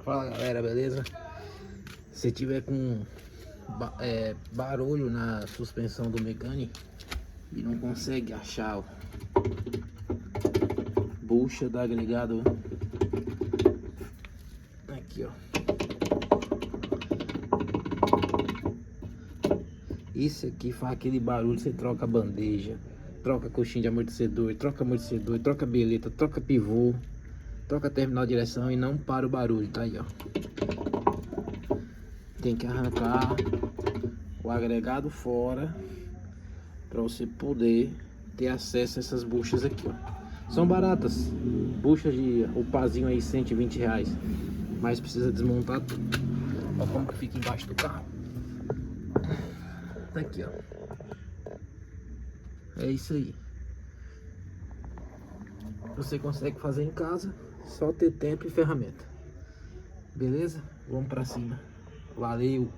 Fala galera, beleza? Se tiver com barulho na suspensão do Megane e não consegue achar bucha da agregado, aqui ó, isso aqui faz aquele barulho. Você troca a bandeja, troca coxinha de amortecedor, troca beleta, troca pivô, troca terminal de direção e não para o barulho, tá aí ó. Tem que arrancar o agregado fora para você poder ter acesso a essas buchas aqui, ó. São baratas, buchas de o pazinho aí R$120, mas precisa desmontar tudo. Olha como que fica embaixo do carro. Tá aqui, ó. É isso aí. Você consegue fazer em casa, só ter tempo e ferramenta. Beleza? Vamos pra cima. Valeu!